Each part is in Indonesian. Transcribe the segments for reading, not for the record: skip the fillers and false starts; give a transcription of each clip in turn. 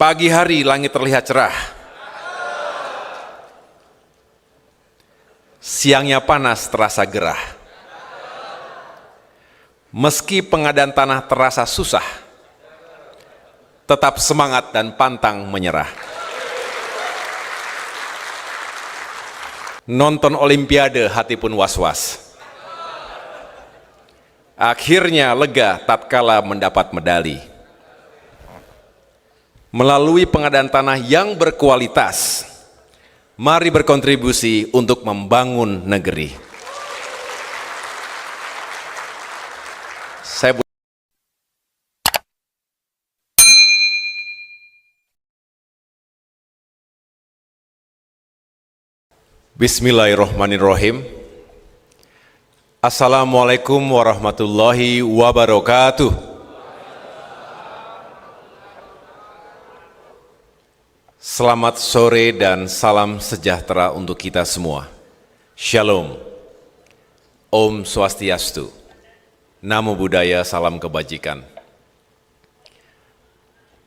Pagi hari langit terlihat cerah. Siangnya panas terasa gerah. Meski pengadaan tanah terasa susah, tetap semangat dan pantang menyerah. Nonton Olimpiade hati pun was-was. Akhirnya lega tatkala mendapat medali. Melalui pengadaan tanah yang berkualitas, mari berkontribusi untuk membangun negeri. Bismillahirrahmanirrahim. Assalamualaikum warahmatullahi wabarakatuh. Selamat sore dan salam sejahtera untuk kita semua. Shalom. Om Swastiastu. Namo Buddhaya, salam kebajikan.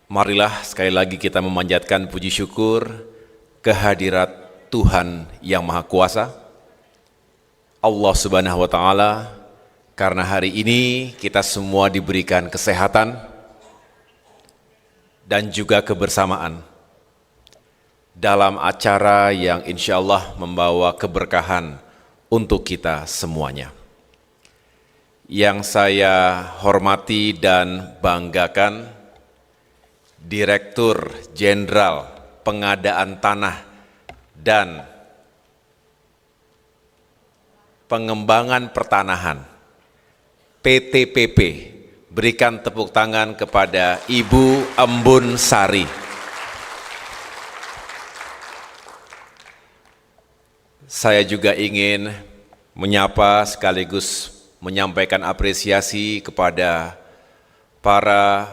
Marilah sekali lagi kita memanjatkan puji syukur kehadirat Tuhan yang Maha Kuasa, Allah Subhanahu wa Ta'ala, karena hari ini kita semua diberikan kesehatan dan juga kebersamaan dalam acara yang insya Allah membawa keberkahan untuk kita semuanya. Yang saya hormati dan banggakan, Direktur Jenderal Pengadaan Tanah dan Pengembangan Pertanahan PTPP, berikan tepuk tangan kepada Ibu Embun Sari. Saya juga ingin menyapa sekaligus menyampaikan apresiasi kepada para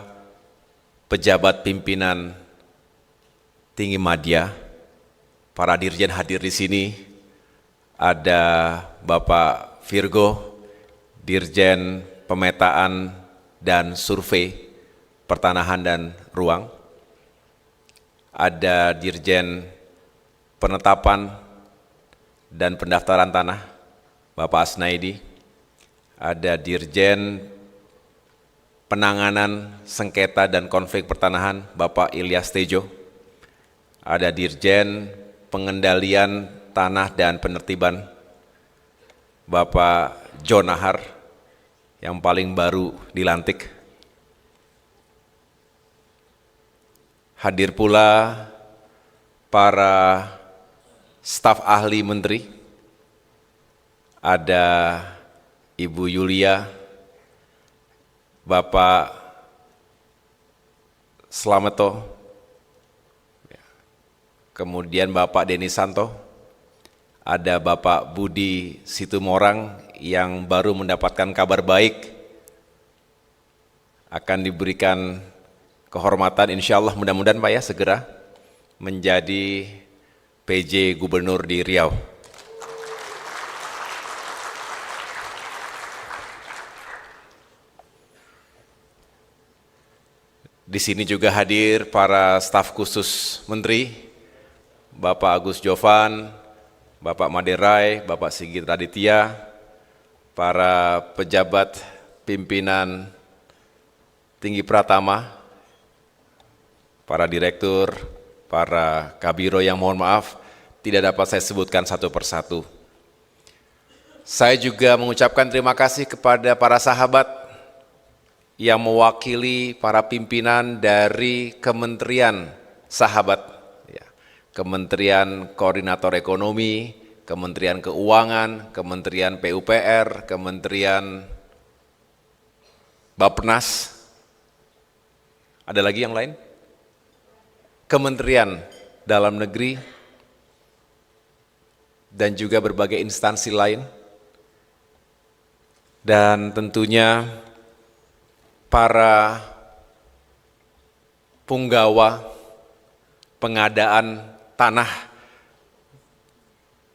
pejabat pimpinan tinggi madya, para dirjen hadir di sini. Ada Bapak Virgo, Dirjen Pemetaan dan Survei Pertanahan dan Ruang. Ada Dirjen Penetapan dan Pendaftaran Tanah, Bapak Asnaidi. Ada Dirjen Penanganan Sengketa dan Konflik Pertanahan, Bapak Ilyas Tejo. Ada Dirjen Pengendalian Tanah dan Penertiban, Bapak John Nahar, yang paling baru dilantik. Hadir pula para staf ahli menteri, ada Ibu Yulia, Bapak Slameto, kemudian Bapak Deni Santo, ada Bapak Budi Situmorang yang baru mendapatkan kabar baik, akan diberikan kehormatan insya Allah, mudah-mudahan Pak ya segera menjadi PJ Gubernur di Riau. Di sini juga hadir para staf khusus menteri, Bapak Agus Jovan, Bapak Maderai, Bapak Sigit Raditya, para pejabat pimpinan tinggi pratama, para direktur, para kabiro yang mohon maaf tidak dapat saya sebutkan satu persatu. Saya juga mengucapkan terima kasih kepada para sahabat yang mewakili para pimpinan dari kementerian sahabat, Kementerian Koordinator Ekonomi, Kementerian Keuangan, Kementerian PUPR, Kementerian Bappenas, ada lagi yang lain? Kementerian Dalam Negeri, dan juga berbagai instansi lain, dan tentunya para punggawa pengadaan tanah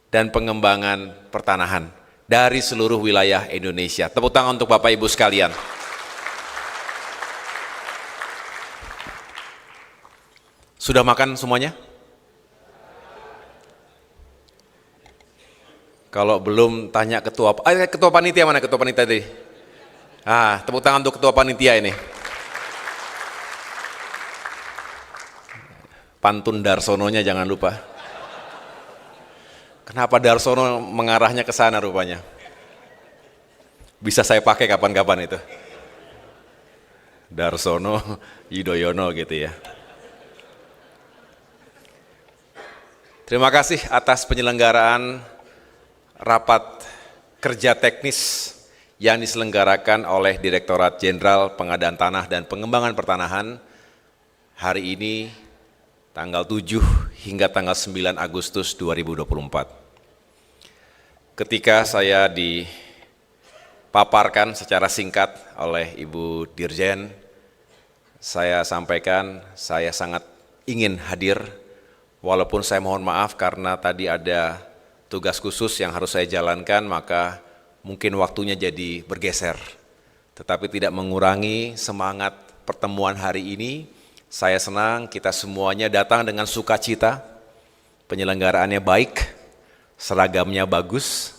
dan pengembangan pertanahan dari seluruh wilayah Indonesia. Tepuk tangan untuk Bapak Ibu sekalian. Sudah makan semuanya? Kalau belum, tanya ketua panitia mana ketua panitia tadi? Tepuk tangan untuk ketua panitia ini. Pantun Darsononya jangan lupa. Kenapa Darsono mengarahnya ke sana rupanya? Bisa saya pakai kapan-kapan itu. Darsono, Yudhoyono gitu ya. Terima kasih atas penyelenggaraan rapat kerja teknis yang diselenggarakan oleh Direktorat Jenderal Pengadaan Tanah dan Pengembangan Pertanahan hari ini tanggal 7 hingga tanggal 9 Agustus 2024. Ketika saya dipaparkan secara singkat oleh Ibu Dirjen, saya sampaikan saya sangat ingin hadir, walaupun saya mohon maaf karena tadi ada tugas khusus yang harus saya jalankan, maka mungkin waktunya jadi bergeser. Tetapi tidak mengurangi semangat pertemuan hari ini. Saya senang kita semuanya datang dengan sukacita, penyelenggaraannya baik, seragamnya bagus.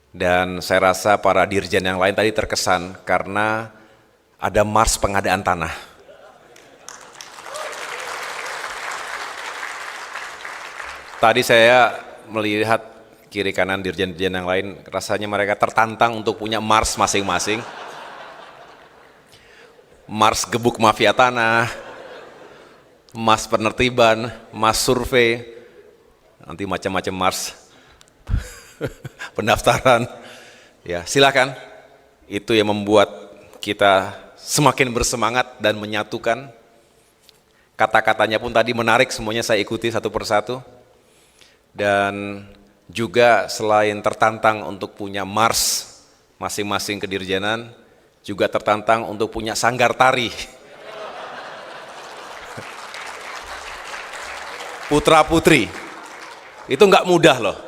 Dan saya rasa para dirjen yang lain tadi terkesan karena ada Mars Pengadaan Tanah. Tadi saya melihat kiri kanan dirjen-dirjen yang lain, rasanya mereka tertantang untuk punya Mars masing-masing. Mars gebuk mafia tanah, Mars penertiban, Mars survei, nanti macam-macam Mars pendaftaran. Ya, silakan. Itu yang membuat kita semakin bersemangat dan menyatukan. Kata-katanya pun tadi menarik, semuanya saya ikuti satu persatu. Dan juga selain tertantang untuk punya Mars masing-masing kedirjenan, juga tertantang untuk punya sanggar tari. Putra-putri, itu nggak mudah loh.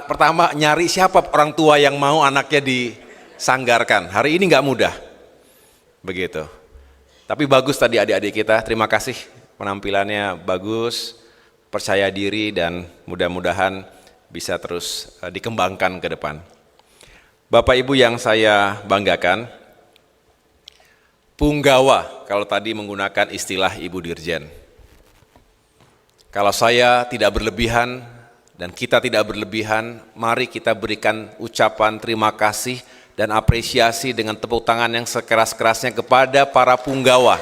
Pertama nyari siapa orang tua yang mau anaknya disanggarkan, hari ini nggak mudah. Begitu. Tapi bagus tadi adik-adik kita, terima kasih penampilannya bagus, percaya diri dan mudah-mudahan bisa terus dikembangkan ke depan. Bapak Ibu yang saya banggakan, punggawa kalau tadi menggunakan istilah Ibu Dirjen. Kalau saya tidak berlebihan dan kita tidak berlebihan, mari kita berikan ucapan terima kasih dan apresiasi dengan tepuk tangan yang sekeras-kerasnya kepada para punggawa.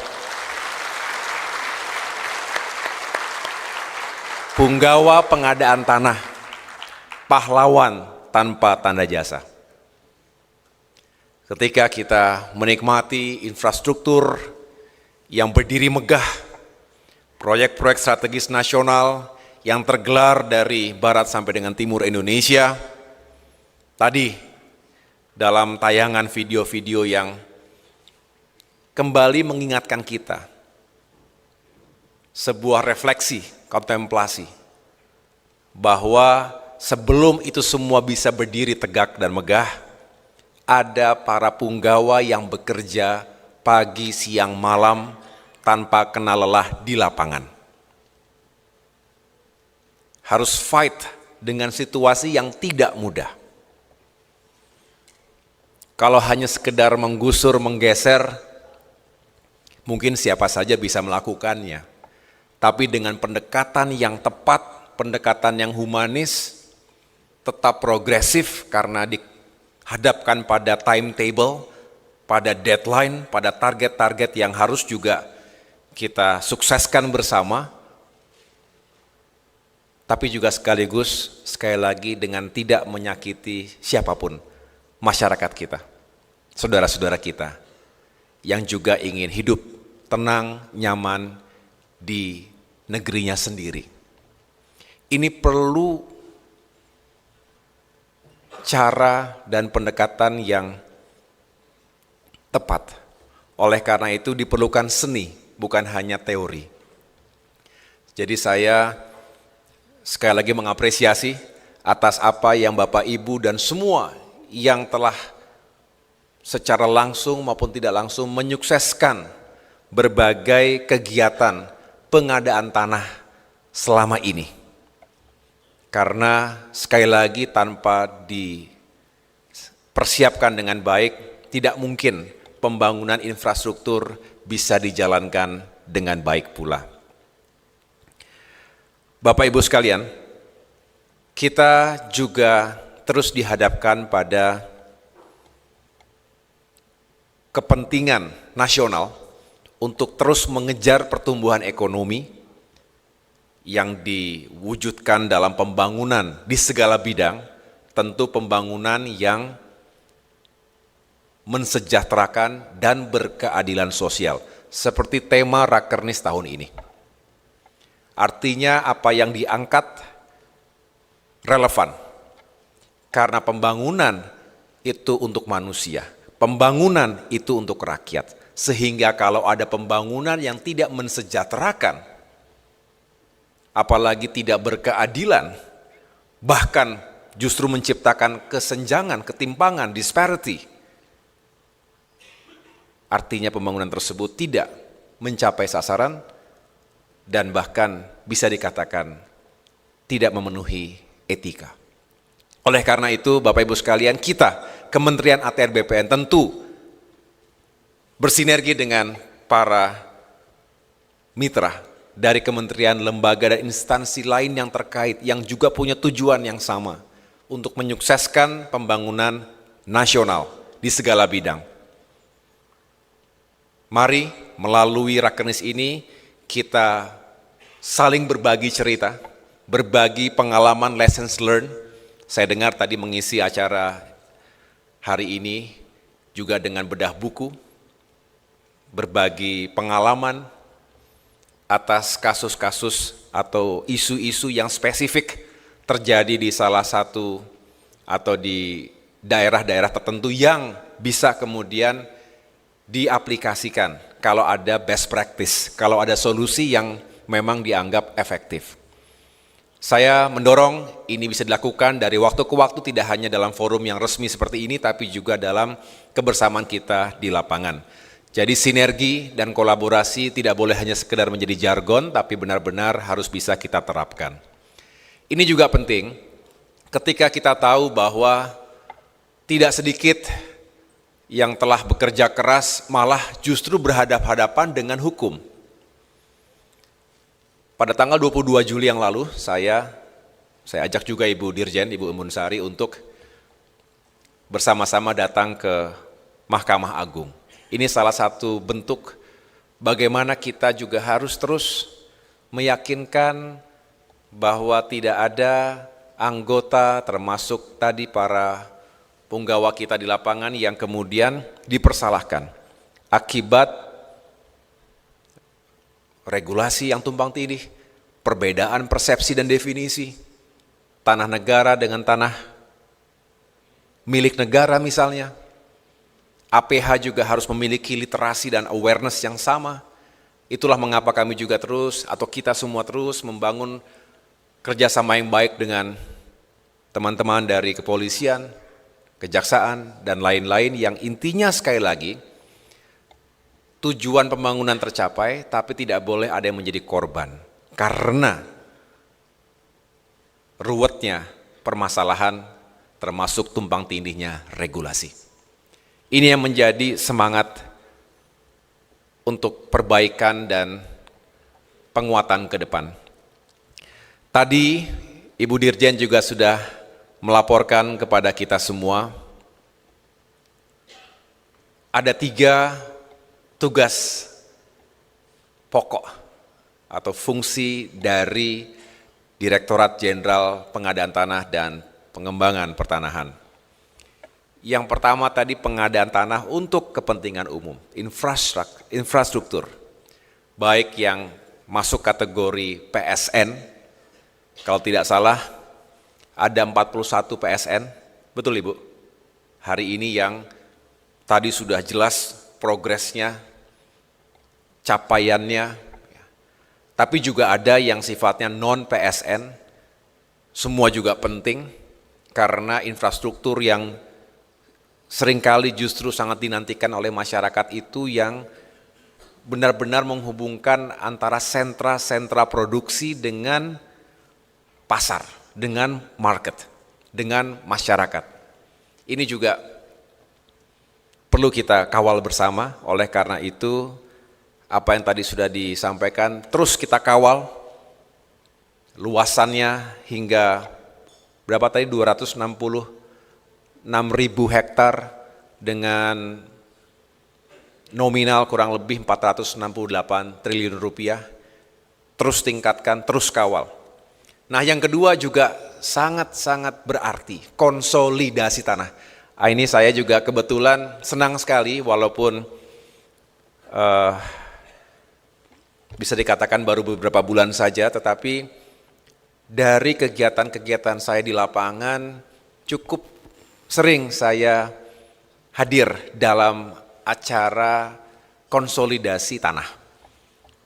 Punggawa pengadaan tanah, pahlawan tanpa tanda jasa. Ketika kita menikmati infrastruktur yang berdiri megah, proyek-proyek strategis nasional yang tergelar dari barat sampai dengan timur Indonesia, tadi dalam tayangan video-video yang kembali mengingatkan kita, sebuah refleksi, kontemplasi, bahwa sebelum itu semua bisa berdiri tegak dan megah, ada para punggawa yang bekerja pagi, siang, malam, tanpa kenal lelah di lapangan. Harus fight dengan situasi yang tidak mudah. Kalau hanya sekedar menggusur, menggeser, mungkin siapa saja bisa melakukannya. Tapi dengan pendekatan yang tepat, pendekatan yang humanis, tetap progresif karena dihadapkan pada timetable, pada deadline, pada target-target yang harus juga kita sukseskan bersama, tapi juga sekaligus sekali lagi dengan tidak menyakiti siapapun, masyarakat kita, saudara-saudara kita yang juga ingin hidup tenang, nyaman di negerinya sendiri. Ini perlu cara dan pendekatan yang tepat. Oleh karena itu diperlukan seni, bukan hanya teori. Jadi saya sekali lagi mengapresiasi atas apa yang Bapak Ibu dan semua yang telah secara langsung maupun tidak langsung menyukseskan berbagai kegiatan pengadaan tanah selama ini. Karena sekali lagi tanpa dipersiapkan dengan baik, tidak mungkin pembangunan infrastruktur bisa dijalankan dengan baik pula. Bapak Ibu sekalian, kita juga terus dihadapkan pada kepentingan nasional untuk terus mengejar pertumbuhan ekonomi yang diwujudkan dalam pembangunan di segala bidang, tentu pembangunan yang mensejahterakan dan berkeadilan sosial, seperti tema Rakernis tahun ini. Artinya apa yang diangkat relevan, karena pembangunan itu untuk manusia, pembangunan itu untuk rakyat, sehingga kalau ada pembangunan yang tidak mensejahterakan, apalagi tidak berkeadilan, bahkan justru menciptakan kesenjangan, ketimpangan, disparity, artinya pembangunan tersebut tidak mencapai sasaran dan bahkan bisa dikatakan tidak memenuhi etika. Oleh karena itu, Bapak Ibu sekalian, kita, Kementerian ATR BPN tentu bersinergi dengan para mitra dari kementerian, lembaga, dan instansi lain yang terkait yang juga punya tujuan yang sama untuk menyukseskan pembangunan nasional di segala bidang. Mari melalui Rakernis ini kita saling berbagi cerita, berbagi pengalaman lessons learned. Saya dengar tadi mengisi acara hari ini juga dengan bedah buku, berbagi pengalaman atas kasus-kasus atau isu-isu yang spesifik terjadi di salah satu atau di daerah-daerah tertentu yang bisa kemudian diaplikasikan kalau ada best practice, kalau ada solusi yang memang dianggap efektif. Saya mendorong ini bisa dilakukan dari waktu ke waktu, tidak hanya dalam forum yang resmi seperti ini, tapi juga dalam kebersamaan kita di lapangan. Jadi sinergi dan kolaborasi tidak boleh hanya sekedar menjadi jargon, tapi benar-benar harus bisa kita terapkan. Ini juga penting ketika kita tahu bahwa tidak sedikit yang telah bekerja keras malah justru berhadapan-hadapan dengan hukum. Pada tanggal 22 Juli yang lalu, saya ajak juga Ibu Dirjen, Ibu Embun-Sari untuk bersama-sama datang ke Mahkamah Agung. Ini salah satu bentuk bagaimana kita juga harus terus meyakinkan bahwa tidak ada anggota termasuk tadi para punggawa kita di lapangan yang kemudian dipersalahkan akibat regulasi yang tumpang tindih, perbedaan persepsi dan definisi, tanah negara dengan tanah milik negara misalnya. APH juga harus memiliki literasi dan awareness yang sama. Itulah mengapa kami juga terus, atau kita semua terus membangun kerjasama yang baik dengan teman-teman dari kepolisian, kejaksaan, dan lain-lain yang intinya sekali lagi, tujuan pembangunan tercapai, tapi tidak boleh ada yang menjadi korban. Karena ruwetnya permasalahan termasuk tumpang tindihnya regulasi. Ini yang menjadi semangat untuk perbaikan dan penguatan ke depan. Tadi Ibu Dirjen juga sudah melaporkan kepada kita semua, ada 3 tugas pokok atau fungsi dari Direktorat Jenderal Pengadaan Tanah dan Pengembangan Pertanahan. Yang pertama tadi pengadaan tanah untuk kepentingan umum, infrastruktur, baik yang masuk kategori PSN, kalau tidak salah ada 41 PSN, betul Ibu? Hari ini yang tadi sudah jelas progresnya, capaiannya, tapi juga ada yang sifatnya non-PSN, semua juga penting karena infrastruktur yang seringkali justru sangat dinantikan oleh masyarakat itu yang benar-benar menghubungkan antara sentra-sentra produksi dengan pasar, dengan market, dengan masyarakat. Ini juga perlu kita kawal bersama. Oleh karena itu, apa yang tadi sudah disampaikan terus kita kawal luasannya hingga berapa tadi, 266.000 hektar dengan nominal kurang lebih 468 triliun rupiah. Terus tingkatkan, terus kawal. Nah, yang kedua juga sangat-sangat berarti, konsolidasi tanah. Ini saya juga kebetulan senang sekali, walaupun bisa dikatakan baru beberapa bulan saja, tetapi dari kegiatan-kegiatan saya di lapangan cukup sering saya hadir dalam acara konsolidasi tanah.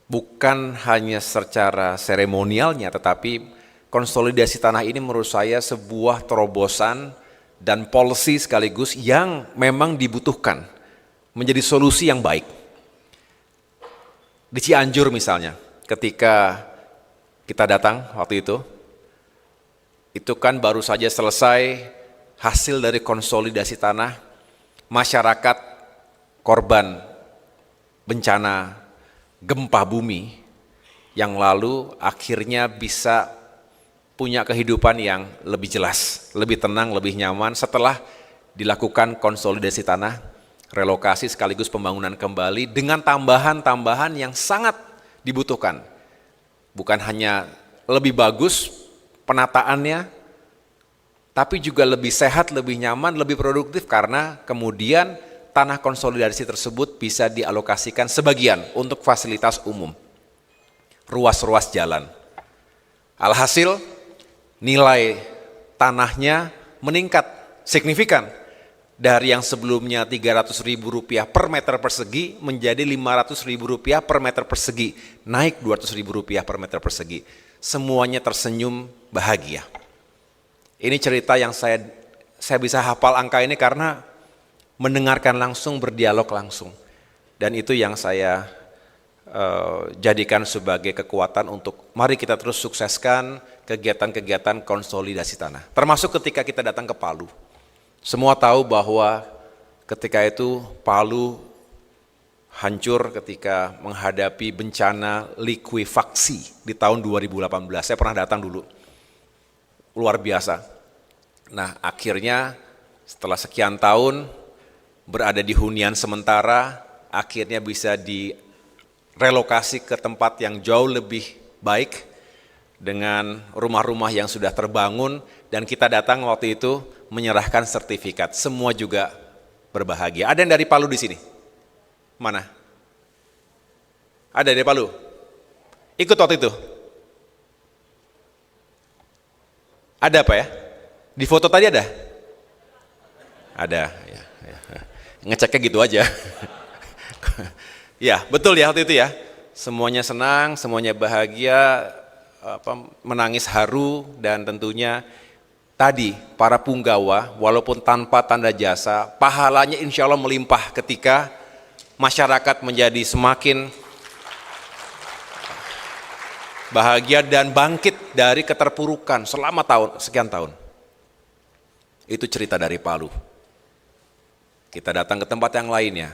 Bukan hanya secara seremonialnya, tetapi konsolidasi tanah ini menurut saya sebuah terobosan dan policy sekaligus yang memang dibutuhkan menjadi solusi yang baik. Di Cianjur misalnya, ketika kita datang waktu itu kan baru saja selesai hasil dari konsolidasi tanah, masyarakat korban bencana gempa bumi yang lalu akhirnya bisa punya kehidupan yang lebih jelas, lebih tenang, lebih nyaman setelah dilakukan konsolidasi tanah, relokasi sekaligus pembangunan kembali dengan tambahan-tambahan yang sangat dibutuhkan. Bukan hanya lebih bagus penataannya, tapi juga lebih sehat, lebih nyaman, lebih produktif karena kemudian tanah konsolidasi tersebut bisa dialokasikan sebagian untuk fasilitas umum, ruas-ruas jalan. Alhasil nilai tanahnya meningkat signifikan dari yang sebelumnya Rp300.000 per meter persegi menjadi Rp500.000 per meter persegi, naik Rp200.000 per meter persegi. Semuanya tersenyum bahagia. Ini cerita yang saya bisa hafal angka ini karena mendengarkan langsung, berdialog langsung. Dan itu yang saya jadikan sebagai kekuatan untuk mari kita terus sukseskan kegiatan-kegiatan konsolidasi tanah. Termasuk ketika kita datang ke Palu. Semua tahu bahwa ketika itu Palu hancur ketika menghadapi bencana likuifaksi di tahun 2018. Saya pernah datang dulu, luar biasa. Nah, akhirnya setelah sekian tahun berada di hunian sementara, akhirnya bisa direlokasi ke tempat yang jauh lebih baik dengan rumah-rumah yang sudah terbangun, dan kita datang waktu itu menyerahkan sertifikat. Semua juga berbahagia. Ada yang dari Palu di sini? Mana? Ada dari Palu? Ikut waktu itu? Ada apa ya? Di foto tadi ada? Ada, ya. Ngeceknya gitu aja. Ya, betul ya waktu itu ya. Semuanya senang, semuanya bahagia, menangis haru, dan tentunya tadi para punggawa walaupun tanpa tanda jasa, pahalanya insya Allah melimpah ketika masyarakat menjadi semakin bahagia dan bangkit dari keterpurukan selama sekian tahun. Itu cerita dari Palu. Kita datang ke tempat yang lainnya,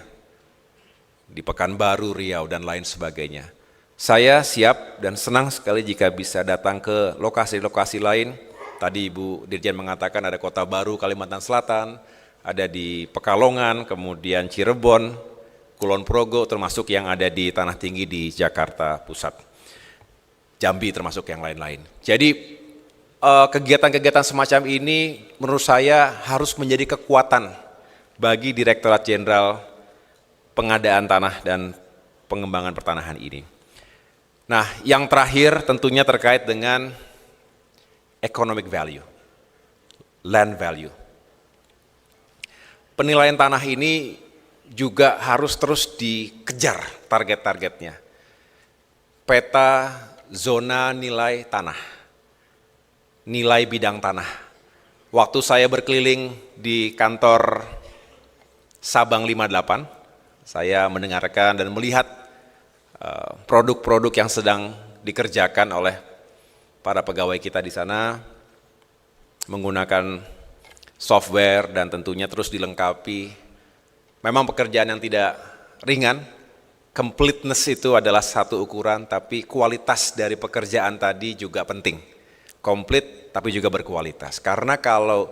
di Pekanbaru, Riau, dan lain sebagainya. Saya siap dan senang sekali jika bisa datang ke lokasi-lokasi lain. Tadi Ibu Dirjen mengatakan ada Kota Baru, Kalimantan Selatan, ada di Pekalongan, kemudian Cirebon, Kulon Progo, termasuk yang ada di Tanah Tinggi di Jakarta Pusat, Jambi, termasuk yang lain-lain. Jadi kegiatan-kegiatan semacam ini menurut saya harus menjadi kekuatan bagi Direktorat Jenderal Pengadaan Tanah dan Pengembangan Pertanahan ini. Nah, yang terakhir tentunya terkait dengan economic value, land value. Penilaian tanah ini juga harus terus dikejar target-targetnya. Peta zona nilai tanah, nilai bidang tanah. Waktu saya berkeliling di kantor Sabang 58, saya mendengarkan dan melihat produk-produk yang sedang dikerjakan oleh para pegawai kita di sana menggunakan software dan tentunya terus dilengkapi. Memang pekerjaan yang tidak ringan, completeness itu adalah satu ukuran, tapi kualitas dari pekerjaan tadi juga penting. Komplit tapi juga berkualitas. Karena kalau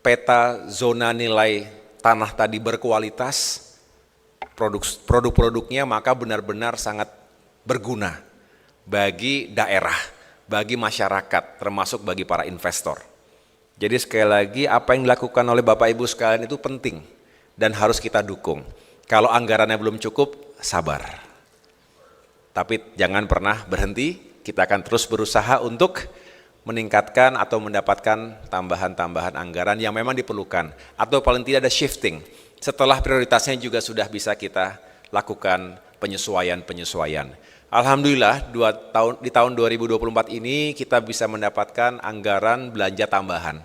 peta zona nilai tanah tadi berkualitas, produk-produknya maka benar-benar sangat berguna bagi daerah, bagi masyarakat, termasuk bagi para investor. Jadi sekali lagi apa yang dilakukan oleh Bapak Ibu sekalian itu penting dan harus kita dukung. Kalau anggarannya belum cukup, sabar. Tapi jangan pernah berhenti, kita akan terus berusaha untuk meningkatkan atau mendapatkan tambahan-tambahan anggaran yang memang diperlukan. Atau paling tidak ada shifting. Setelah prioritasnya juga sudah bisa kita lakukan penyesuaian-penyesuaian. Alhamdulillah di tahun 2024 ini kita bisa mendapatkan anggaran belanja tambahan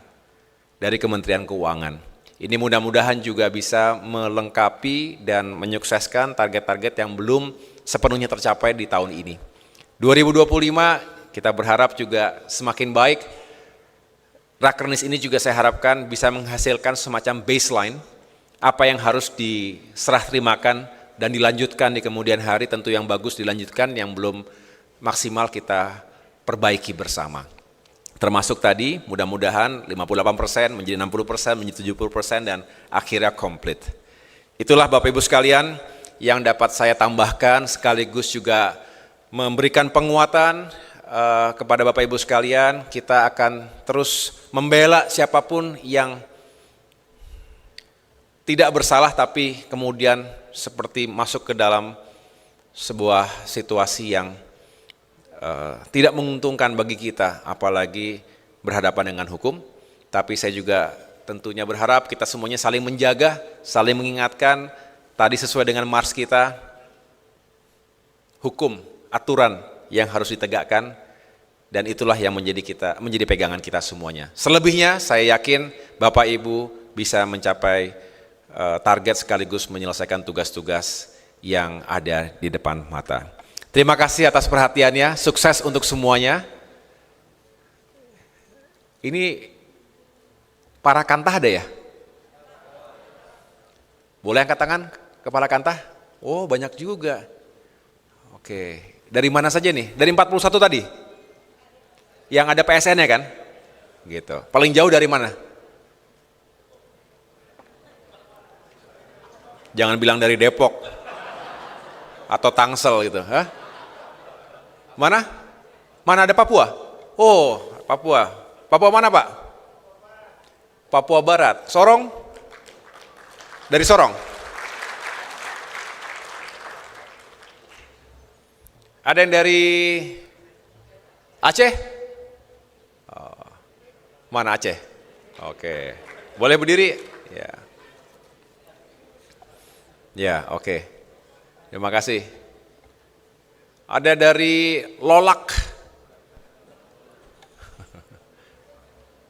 dari Kementerian Keuangan. Ini mudah-mudahan juga bisa melengkapi dan menyukseskan target-target yang belum sepenuhnya tercapai di tahun ini. 2025 kita berharap juga semakin baik. Rakernis ini juga saya harapkan bisa menghasilkan semacam baseline apa yang harus diserah terimakan dan dilanjutkan di kemudian hari, tentu yang bagus dilanjutkan, yang belum maksimal kita perbaiki bersama. Termasuk tadi mudah-mudahan 58% menjadi 60%, menjadi 70% dan akhirnya komplit. Itulah Bapak Ibu sekalian yang dapat saya tambahkan, sekaligus juga memberikan penguatan kepada Bapak Ibu sekalian. Kita akan terus membela siapapun yang tidak bersalah tapi kemudian seperti masuk ke dalam sebuah situasi yang tidak menguntungkan bagi kita, apalagi berhadapan dengan hukum. Tapi saya juga tentunya berharap kita semuanya saling menjaga, saling mengingatkan, tadi sesuai dengan mars kita, hukum, aturan yang harus ditegakkan, dan itulah yang menjadi pegangan kita semuanya. Selebihnya saya yakin Bapak Ibu bisa mencapai target sekaligus menyelesaikan tugas-tugas yang ada di depan mata. Terima kasih atas perhatiannya, sukses untuk semuanya. Ini para kantah ada ya? Boleh angkat tangan kepala kantah? Oh banyak juga. Oke, dari mana saja nih? Dari 41 tadi? Yang ada PSN-nya kan? Gitu. Paling jauh dari mana? Jangan bilang dari Depok atau Tangsel gitu. Hah? Mana? Mana ada Papua? Oh, Papua. Papua mana Pak? Papua Barat. Sorong? Dari Sorong? Ada yang dari Aceh? Oh, mana Aceh? Oke. Boleh berdiri? Ya. Ya, oke. Terima kasih. Ada dari Lolak.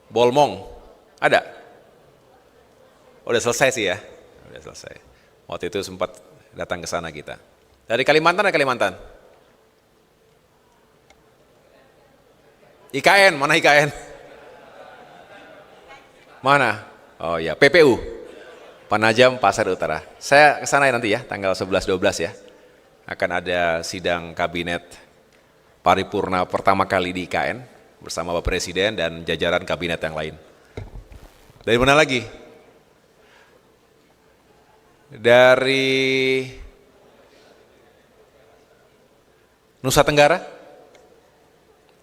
Bolmong. Ada? Udah selesai sih ya. Udah selesai. Waktu itu sempat datang ke sana kita. Dari Kalimantan ada Kalimantan? IKN, mana IKN? Mana? Oh ya, PPU. Penajam Pasar Utara. Saya ke sana nanti ya, tanggal 11-12 ya. Akan ada sidang kabinet paripurna pertama kali di IKN bersama Bapak Presiden dan jajaran kabinet yang lain. Dari mana lagi? Dari Nusa Tenggara?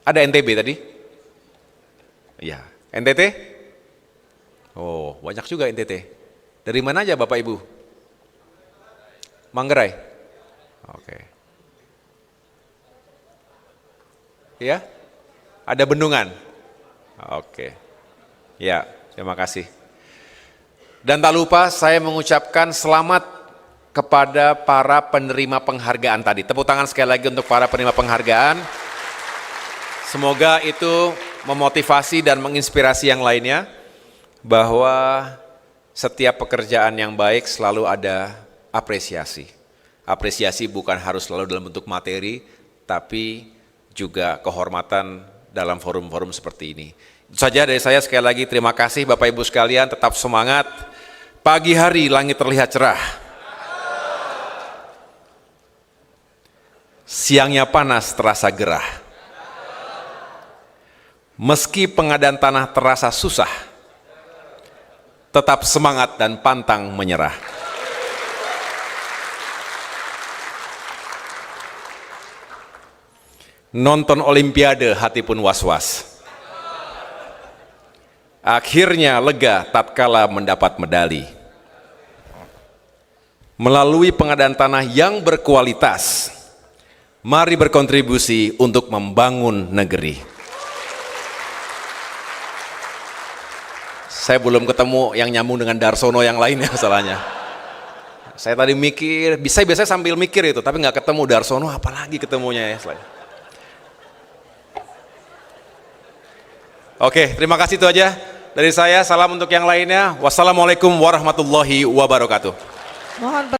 Ada NTB tadi? Iya, NTT? Oh, banyak juga NTT. Dari mana aja Bapak Ibu? Manggarai? Oke. Ya? Ada Bendungan? Oke. Ya, terima kasih. Dan tak lupa saya mengucapkan selamat kepada para penerima penghargaan tadi. Tepuk tangan sekali lagi untuk para penerima penghargaan. Semoga itu memotivasi dan menginspirasi yang lainnya bahwa setiap pekerjaan yang baik selalu ada apresiasi. Apresiasi bukan harus selalu dalam bentuk materi, tapi juga kehormatan dalam forum-forum seperti ini. Itu saja dari saya, sekali lagi terima kasih Bapak Ibu sekalian, tetap semangat. Pagi hari langit terlihat cerah. Siangnya panas terasa gerah. Meski pengadaan tanah terasa susah, tetap semangat dan pantang menyerah. Nonton Olimpiade hati pun was-was. Akhirnya lega tatkala mendapat medali. Melalui pengadaan tanah yang berkualitas, mari berkontribusi untuk membangun negeri. Saya belum ketemu yang nyambung dengan Darsono yang lainnya masalahnya. Saya tadi mikir, biasanya sambil mikir itu, tapi nggak ketemu Darsono, apalagi ketemunya ya selain. Oke, terima kasih, itu aja dari saya. Salam untuk yang lainnya. Wassalamualaikum warahmatullahi wabarakatuh. Mohon